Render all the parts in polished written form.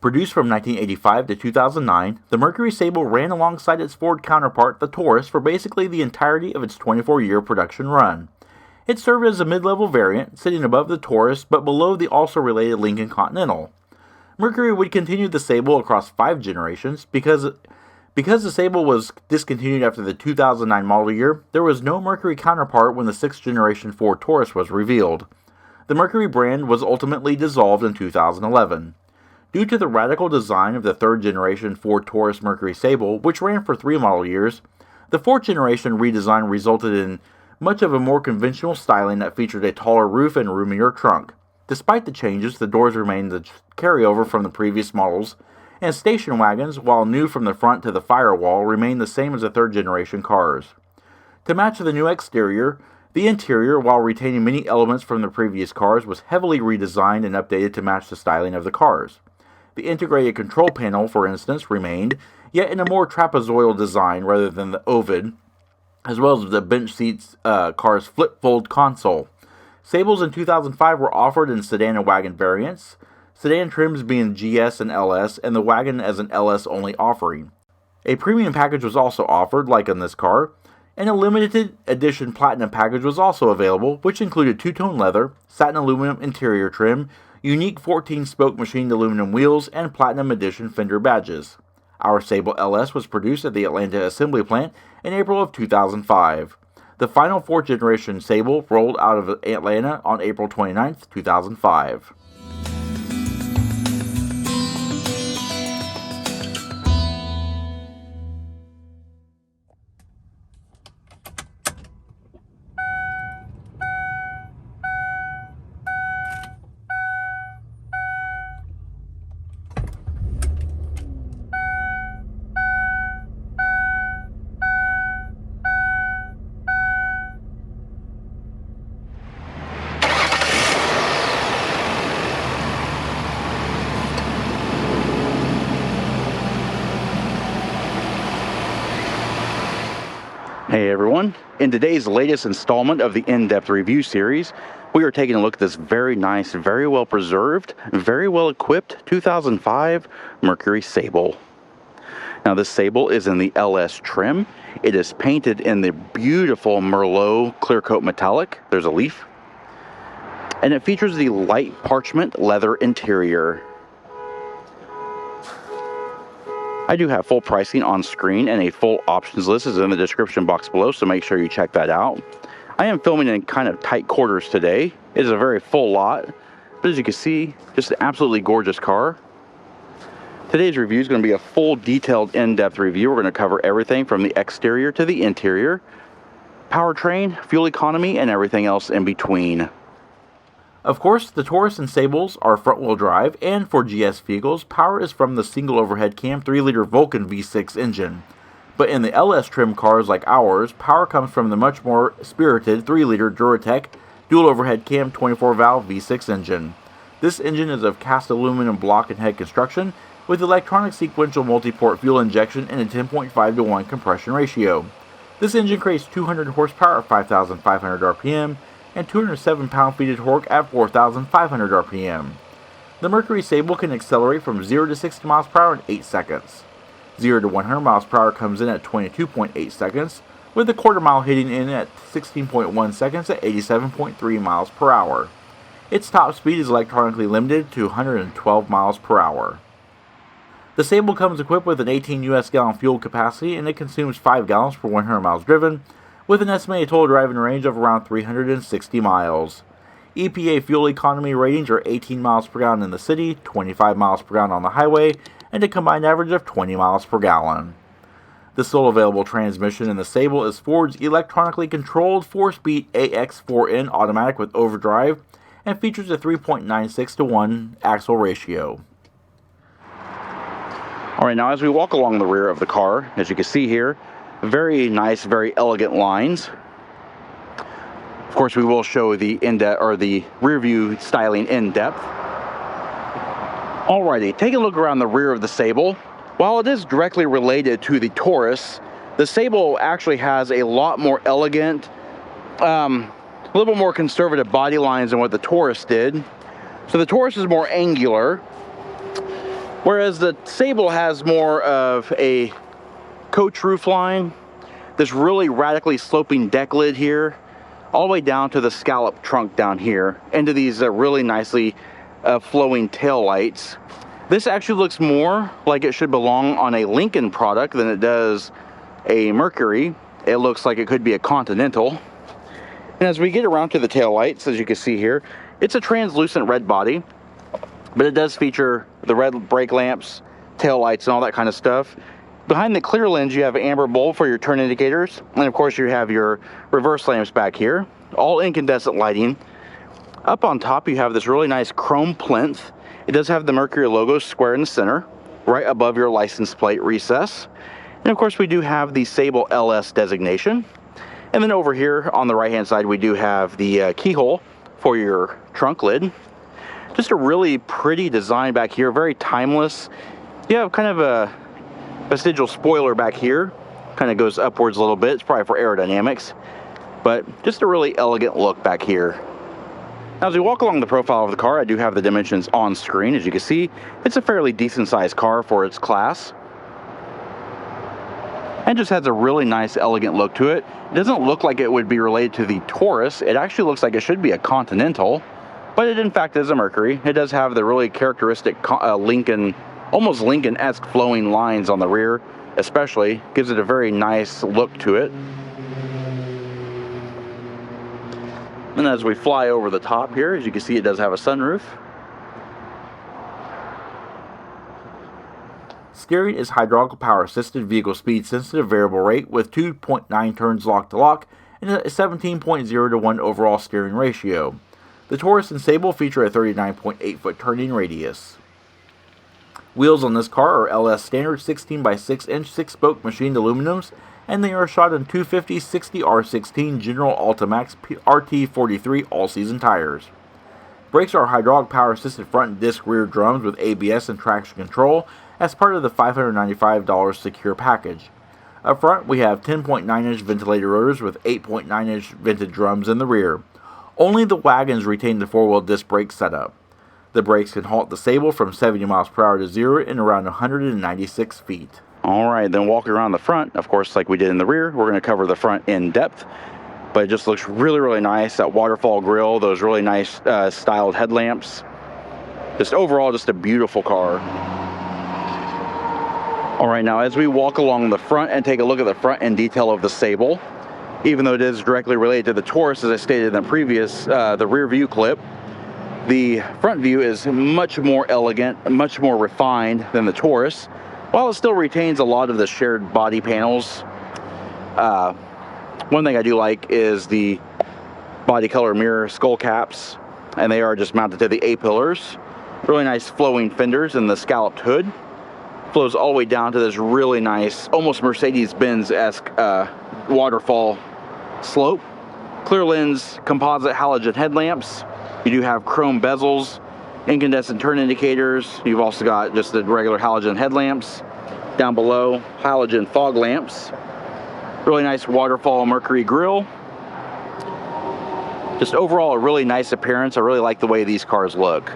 Produced from 1985 to 2009, the Mercury Sable ran alongside its Ford counterpart, the Taurus, for basically the entirety of its 24-year production run. It served as a mid-level variant, sitting above the Taurus but below the also related Lincoln Continental. Mercury would continue the Sable across 5 generations. Because the Sable was discontinued after the 2009 model year, there was no Mercury counterpart when the 6th generation Ford Taurus was revealed. The Mercury brand was ultimately dissolved in 2011. Due to the radical design of the 3rd generation Ford Taurus Mercury Sable, which ran for 3 model years, the 4th generation redesign resulted in much of a more conventional styling that featured a taller roof and roomier trunk. Despite the changes, the doors remained the carryover from the previous models, and station wagons, while new from the front to the firewall, remained the same as the 3rd generation cars. To match the new exterior, the interior, while retaining many elements from the previous cars, was heavily redesigned and updated to match the styling of the cars. The integrated control panel, for instance, remained, yet in a more trapezoidal design rather than the ovid, as well as the bench seats car's flip-fold console. Sables in 2005 were offered in sedan and wagon variants, sedan trims being GS and LS, and the wagon as an LS-only offering. A premium package was also offered, like in this car, and a limited edition platinum package was also available, which included two-tone leather, satin aluminum interior trim, unique 14-spoke machined aluminum wheels, and platinum edition fender badges. Our Sable LS was produced at the Atlanta assembly plant in April of 2005. The final 4th generation Sable rolled out of Atlanta on April 29, 2005. Hey everyone, in today's latest installment of the in-depth review series, we are taking a look at this very nice, very well preserved, very well equipped 2005 Mercury Sable. Now this Sable is in the LS trim. It is painted in the beautiful Merlot clear coat metallic. There's a leaf. And it features the light parchment leather interior. I do have full pricing on screen, and a full options list is in the description box below, so make sure you check that out. I am filming in kind of tight quarters today. It is a very full lot, but as you can see, just an absolutely gorgeous car. Today's review is going to be a full, detailed, in-depth review. We're going to cover everything from the exterior to the interior, powertrain, fuel economy, and everything else in between. Of course, the Taurus and Sables are front-wheel drive, and for GS vehicles, power is from the single overhead cam 3-liter Vulcan V6 engine. But in the LS trim cars like ours, power comes from the much more spirited 3-liter Duratec dual overhead cam 24-valve V6 engine. This engine is of cast aluminum block and head construction with electronic sequential multi-port fuel injection and a 10.5:1 compression ratio. This engine creates 200 horsepower at 5,500 RPM, and 207 pound-feet of torque at 4,500 RPM. The Mercury Sable can accelerate from 0 to 60 miles per hour in 8 seconds. 0 to 100 miles per hour comes in at 22.8 seconds, with the quarter mile hitting in at 16.1 seconds at 87.3 miles per hour. Its top speed is electronically limited to 112 miles per hour. The Sable comes equipped with an 18 US gallon fuel capacity, and it consumes 5 gallons per 100 miles driven, with an estimated total driving range of around 360 miles. EPA fuel economy ratings are 18 miles per gallon in the city, 25 miles per gallon on the highway, and a combined average of 20 miles per gallon. The sole available transmission in the Sable is Ford's electronically controlled 4-speed AX4N automatic with overdrive, and features a 3.96:1 axle ratio. Alright, now as we walk along the rear of the car, as you can see here, very nice, very elegant lines. Of course, we will show the the rear view styling in depth. Alrighty, take a look around the rear of the Sable. While it is directly related to the Taurus, the Sable actually has a lot more elegant, a little bit more conservative body lines than what the Taurus did. So the Taurus is more angular. Whereas the Sable has more of a coach roof line, this really radically sloping deck lid here, all the way down to the scallop trunk down here, into these really nicely flowing tail lights. This actually looks more like it should belong on a Lincoln product than it does a Mercury. It looks like it could be a Continental. And as we get around to the tail lights, as you can see here, it's a translucent red body, but it does feature the red brake lamps, tail lights, and all that kind of stuff. Behind the clear lens, you have an amber bulb for your turn indicators, and of course you have your reverse lamps back here, all incandescent lighting. Up on top, you have this really nice chrome plinth. It does have the Mercury logo square in the center, right above your license plate recess. And of course, we do have the Sable LS designation. And then over here on the right-hand side, we do have the keyhole for your trunk lid. Just a really pretty design back here, very timeless. You have kind of a vestigial spoiler back here, kind of goes upwards a little bit. It's probably for aerodynamics, but just a really elegant look back here. Now, as we walk along the profile of the car, I do have the dimensions on screen. As you can see, it's a fairly decent sized car for its class, and just has a really nice elegant look to it. It doesn't look like it would be related to the Taurus. It actually looks like it should be a Continental, but it in fact is a Mercury. It does have the really characteristic Lincoln, almost Lincoln-esque flowing lines on the rear, especially. Gives it a very nice look to it. And as we fly over the top here, as you can see, it does have a sunroof. Steering is hydraulic power assisted vehicle speed sensitive variable rate with 2.9 turns lock to lock and a 17.0 to 1 overall steering ratio. The Taurus and Sable feature a 39.8 foot turning radius. Wheels on this car are LS standard 16 by 6 inch 6 spoke machined aluminums, and they are shot in 250/60 R16 General Ultimax RT43 all-season tires. Brakes are hydraulic power-assisted front and disc rear drums with ABS and traction control as part of the $595 secure package. Up front, we have 10.9-inch ventilated rotors with 8.9-inch vented drums in the rear. Only the wagons retain the four-wheel disc brake setup. The brakes can halt the Sable from 70 miles per hour to 0 in around 196 feet. Alright, then walking around the front, of course, like we did in the rear, we're going to cover the front in depth. But it just looks really, really nice. That waterfall grille, those really nice styled headlamps. Just overall, just a beautiful car. Alright, now as we walk along the front and take a look at the front end detail of the Sable, even though it is directly related to the Taurus, as I stated in the previous, the rear view clip, the front view is much more elegant, much more refined than the Taurus, while it still retains a lot of the shared body panels. One thing I do like is the body color mirror skull caps, and they are just mounted to the A-pillars. Really nice flowing fenders, and the scalloped hood flows all the way down to this really nice, almost Mercedes-Benz-esque waterfall slope. Clear lens composite halogen headlamps. You do have chrome bezels, incandescent turn indicators. You've also got just the regular halogen headlamps. Down below, halogen fog lamps. Really nice waterfall Mercury grille. Just overall a really nice appearance. I really like the way these cars look.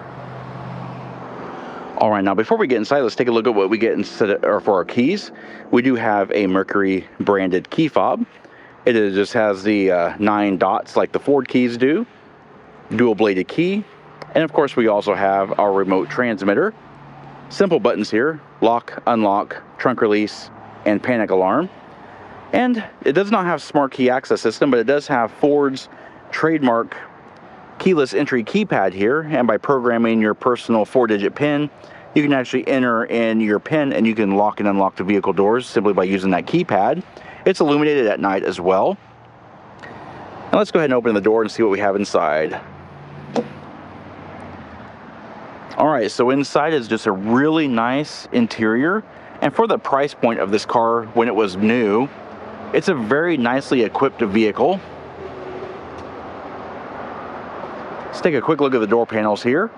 Alright, now before we get inside, let's take a look at what we get for our keys. We do have a Mercury branded key fob. It just has the 9 dots like the Ford keys do. Dual bladed key. And of course we also have our remote transmitter. Simple buttons here: lock, unlock, trunk release, and panic alarm. And it does not have smart key access system, but it does have Ford's trademark keyless entry keypad here. And by programming your personal 4-digit PIN, you can actually enter in your PIN and you can lock and unlock the vehicle doors simply by using that keypad. It's illuminated at night as well. Now let's go ahead and open the door and see what we have inside. Alright, so inside is just a really nice interior, and for the price point of this car when it was new, it's a very nicely equipped vehicle. Let's take a quick look at the door panels here.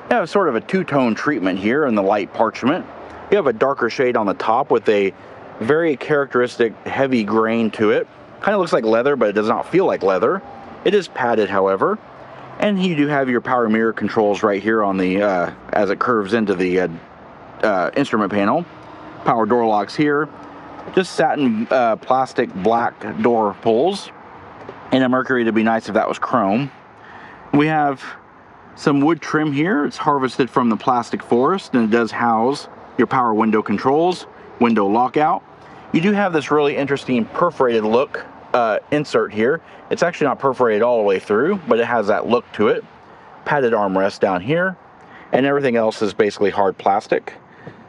You have sort of a two-tone treatment here in the light parchment. You have a darker shade on the top with a very characteristic heavy grain to it. Kind of looks like leather, but it does not feel like leather. It is padded, however. And you do have your power mirror controls right here on the as it curves into the instrument panel. Power door locks here. Just satin plastic black door pulls. And a Mercury, to be nice if that was chrome. We have some wood trim here. It's harvested from the plastic forest, and it does house your power window controls, window lockout. You do have this really interesting perforated look insert here. It's actually not perforated all the way through, but it has that look to it. Padded armrest down here, and everything else is basically hard plastic.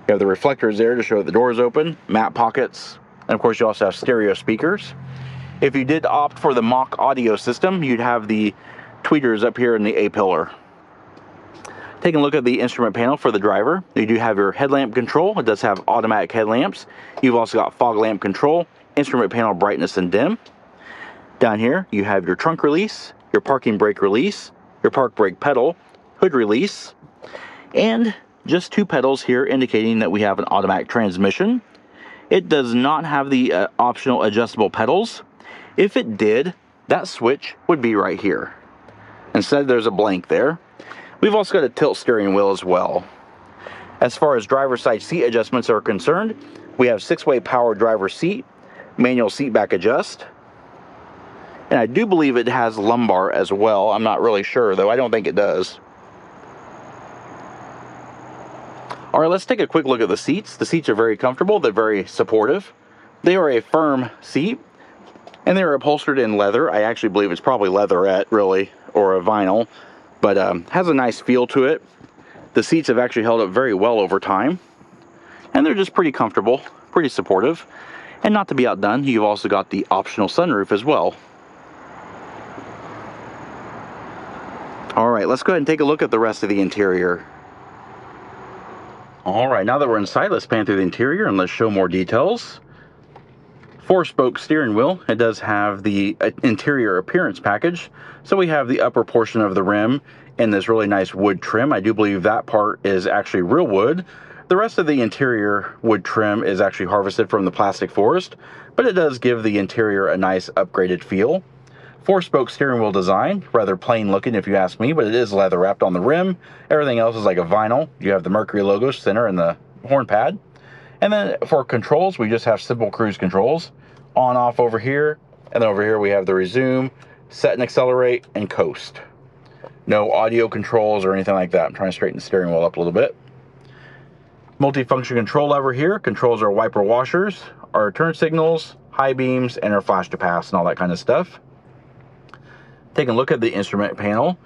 You have the reflectors there to show that the door is open, mat pockets, and of course you also have stereo speakers. If you did opt for the mock audio system, you'd have the tweeters up here in the A-pillar. Taking a look at the instrument panel for the driver, you do have your headlamp control. It does have automatic headlamps. You've also got fog lamp control, instrument panel brightness and dim. Down here, you have your trunk release, your parking brake release, your park brake pedal, hood release, and just 2 pedals here indicating that we have an automatic transmission. It does not have the optional adjustable pedals. If it did, that switch would be right here. Instead, there's a blank there. We've also got a tilt steering wheel as well. As far as driver's side seat adjustments are concerned, we have 6-way power driver seat, manual seat back adjust, and I do believe it has lumbar as well. I'm not really sure, though. I don't think it does. All right, let's take a quick look at the seats. The seats are very comfortable. They're very supportive. They are a firm seat, and they're upholstered in leather. I actually believe it's probably leatherette, really, or a vinyl, but has a nice feel to it. The seats have actually held up very well over time, and they're just pretty comfortable, pretty supportive. And not to be outdone, you've also got the optional sunroof as well. All right, let's go ahead and take a look at the rest of the interior. All right, now that we're inside, let's pan through the interior and let's show more details. 4-spoke steering wheel. It does have the interior appearance package. So we have the upper portion of the rim in this really nice wood trim. I do believe that part is actually real wood. The rest of the interior wood trim is actually harvested from the plastic forest, but it does give the interior a nice upgraded feel. 4-spoke steering wheel design, rather plain looking if you ask me, but it is leather wrapped on the rim. Everything else is like a vinyl. You have the Mercury logo center and the horn pad. And then for controls, we just have simple cruise controls. On, off over here. And then over here we have the resume, set and accelerate, and coast. No audio controls or anything like that. I'm trying to straighten the steering wheel up a little bit. Multi-function control lever here controls our wiper washers, our turn signals, high beams, and our flash to pass and all that kind of stuff. Taking a look at the instrument panel.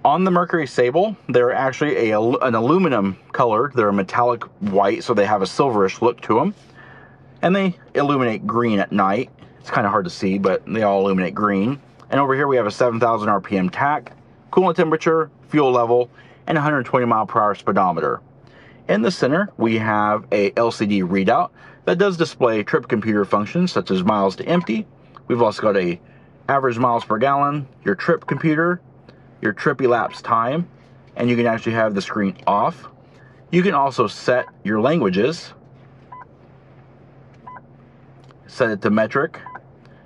On the Mercury Sable, they're actually an aluminum color. They're a metallic white, so they have a silverish look to them. And they illuminate green at night. It's kind of hard to see, but they all illuminate green. And over here we have a 7,000 RPM tach, coolant temperature, fuel level, and 120 mile per hour speedometer. In the center, we have a LCD readout that does display trip computer functions such as miles to empty. We've also got a average miles per gallon, your trip computer, your trip elapsed time, and you can actually have the screen off. You can also set your languages, set it to metric.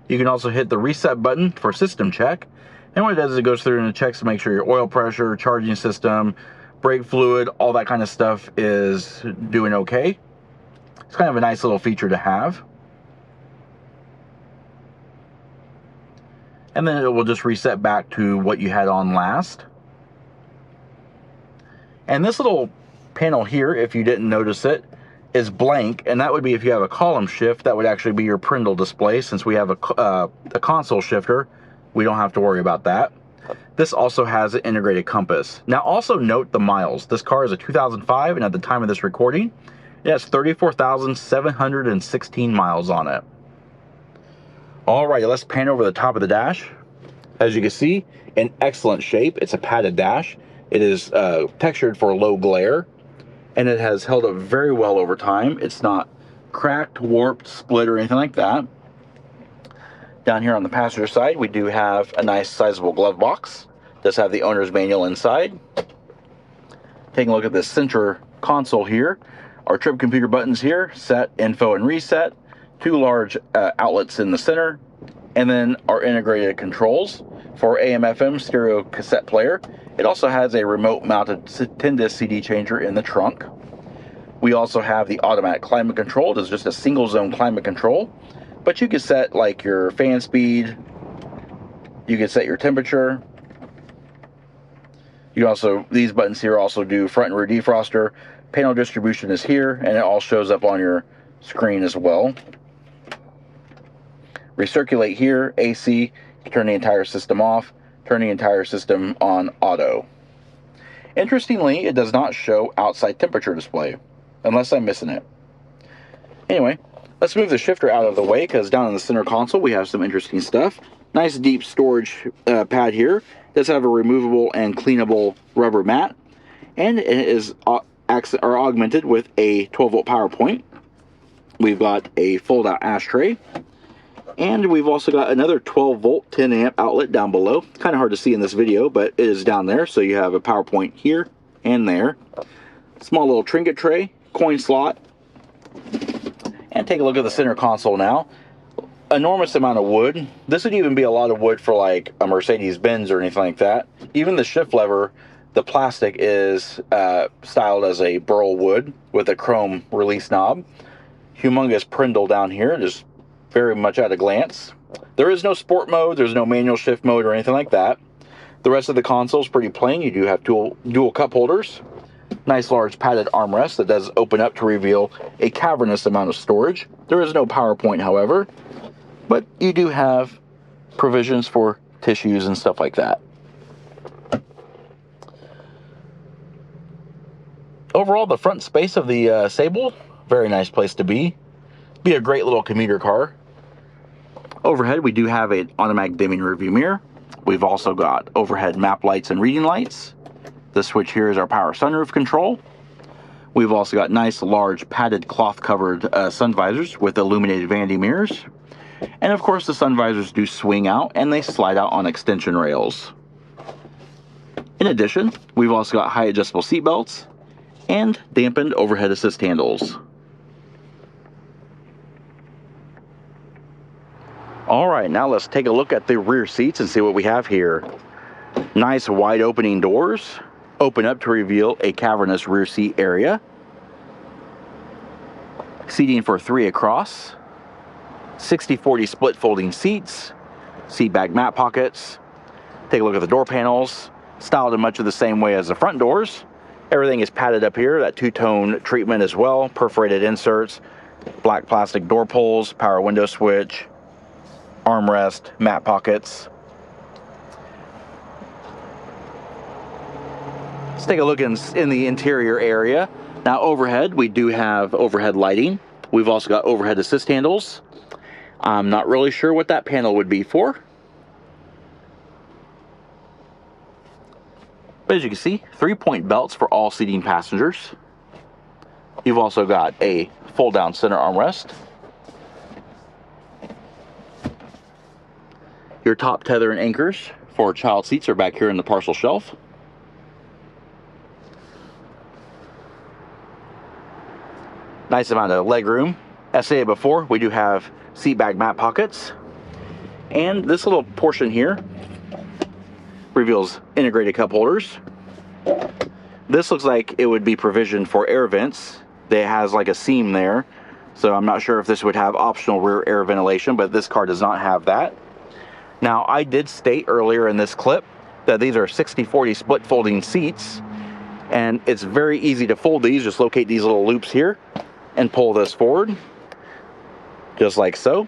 You can also hit the reset button for system check, and what it does is it goes through and it checks to make sure your oil pressure, charging system, brake fluid, all that kind of stuff is doing okay. It's kind of a nice little feature to have. And then it will just reset back to what you had on last. And this little panel here, if you didn't notice it, is blank, and that would be if you have a column shift. That would actually be your Prindle display. Since we have a console shifter, we don't have to worry about that. This also has an integrated compass. Now also note the miles. This car is a 2005, and at the time of this recording, it has 34,716 miles on it. Alright, let's pan over the top of the dash. As you can see, in excellent shape. It's a padded dash. It is textured for low glare, and it has held up very well over time. It's not cracked, warped, split, or anything like that. Down here on the passenger side, we do have a nice sizable glove box. It does have the owner's manual inside. Taking a look at this center console here, our trip computer buttons here, set, info, and reset. 2 large outlets in the center, and then our integrated controls for AM/FM stereo cassette player. It also has a remote mounted 10-disc CD changer in the trunk. We also have the automatic climate control. It is just a single zone climate control, but you can set like your fan speed. You can set your temperature. You also, these buttons here also do front and rear defroster. Panel distribution is here, and it all shows up on your screen as well. Recirculate here, AC, turn the entire system off, turn the entire system on auto. Interestingly, it does not show outside temperature display, unless I'm missing it. Anyway, let's move the shifter out of the way, because down in the center console we have some interesting stuff. Nice deep storage pad here. It does have a removable and cleanable rubber mat, and it is augmented with a 12-volt power point. We've got a fold-out ashtray, and we've also got another 12-volt 10-amp outlet down below. It's kind of hard to see in this video, but it is down there, so you have a power point here and there. Small little trinket tray, coin slot, and take a look at the center console now. Enormous amount of wood. This would even be a lot of wood for like a Mercedes-Benz or anything like that. Even the shift lever, the plastic is styled as a burl wood with a chrome release knob. Humongous prindle down here, just very much at a glance. There is no sport mode, there's no manual shift mode or anything like that. The rest of the console is pretty plain. You do have dual cup holders. Nice large padded armrest that does open up to reveal a cavernous amount of storage. There is no power point, however, but you do have provisions for tissues and stuff like that. Overall, the front space of the Sable, very nice place to be. Be a great little commuter car. Overhead, we do have an automatic dimming rearview mirror. We've also got overhead map lights and reading lights. The switch here is our power sunroof control. We've also got nice large padded cloth covered sun visors with illuminated vanity mirrors. And of course the sun visors do swing out and they slide out on extension rails. In addition, we've also got high adjustable seat belts and dampened overhead assist handles. Alright, now let's take a look at the rear seats and see what we have here. Nice wide opening doors. Open up to reveal a cavernous rear seat area. Seating for 3 across. 60/40 split folding seats. Seat back mat pockets. Take a look at the door panels. Styled in much of the same way as the front doors. Everything is padded up here. That two-tone treatment as well. Perforated inserts. Black plastic door pulls. Power window switch. Armrest. Mat pockets. Let's take a look in the interior area. Now overhead, we do have overhead lighting. We've also got overhead assist handles. I'm not really sure what that panel would be for. But as you can see, 3-point belts for all seating passengers. You've also got a fold-down center armrest. Your top tether and anchors for child seats are back here in the parcel shelf. Nice amount of leg room. As stated before, we do have seat back mat pockets. And this little portion here reveals integrated cup holders. This looks like it would be provisioned for air vents. It has like a seam there. So I'm not sure if this would have optional rear air ventilation, but this car does not have that. Now, I did state earlier in this clip that these are 60/40 split folding seats. And it's very easy to fold these. Just locate these little loops here and pull this forward. Just like so.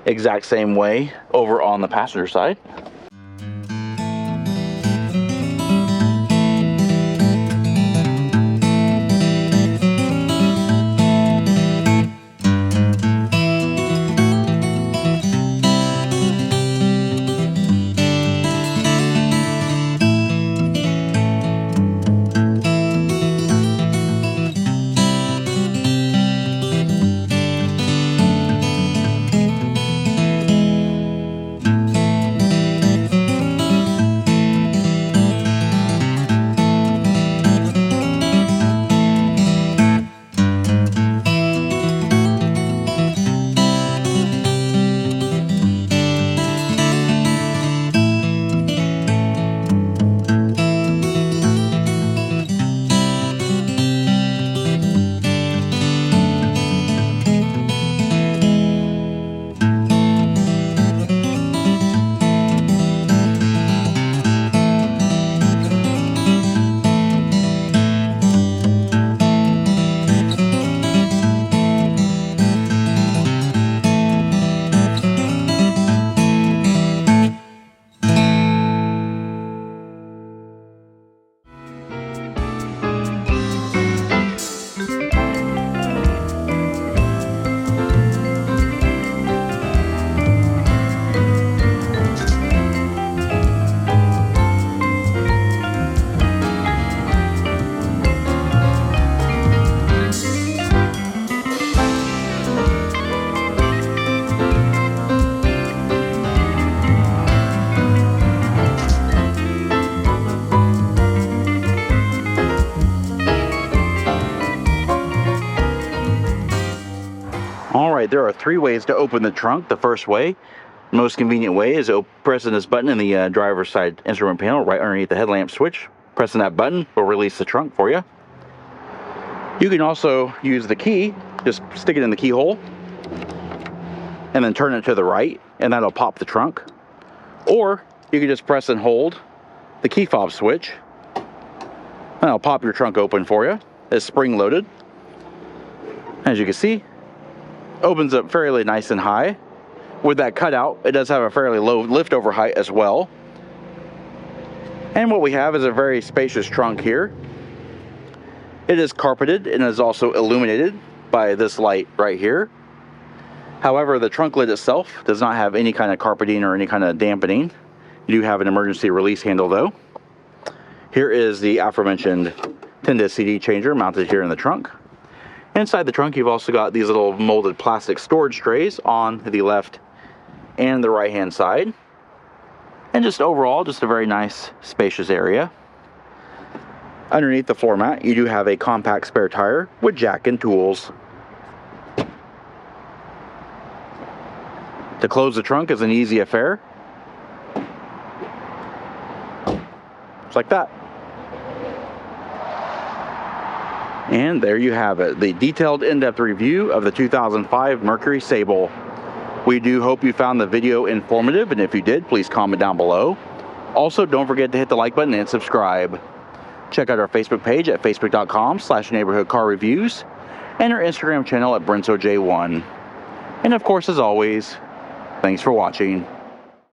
Exact same way over on the passenger side. Alright, there are 3 ways to open the trunk. The first way, most convenient way, is pressing this button in the driver's side instrument panel right underneath the headlamp switch. Pressing that button will release the trunk for you. You can also use the key, just stick it in the keyhole, and then turn it to the right, and that'll pop the trunk. Or you can just press and hold the key fob switch, and that'll pop your trunk open for you. It's spring loaded. As you can see, opens up fairly nice and high. With that cutout, it does have a fairly low lift over height as well. And what we have is a very spacious trunk here. It is carpeted and is also illuminated by this light right here. However, the trunk lid itself does not have any kind of carpeting or any kind of dampening. You do have an emergency release handle though. Here is the aforementioned 10-disc CD changer mounted here in the trunk. Inside the trunk, you've also got these little molded plastic storage trays on the left and the right hand side. And just overall, just a very nice, spacious area. Underneath the floor mat, you do have a compact spare tire with jack and tools. To close the trunk is an easy affair. Just like that. And there you have it, the detailed in-depth review of the 2005 Mercury Sable. We do hope you found the video informative, and if you did, please comment down below. Also, don't forget to hit the like button and subscribe. Check out our Facebook page at facebook.com/neighborhoodcarreviews and our Instagram channel at BrensoJ1. And of course, as always, thanks for watching.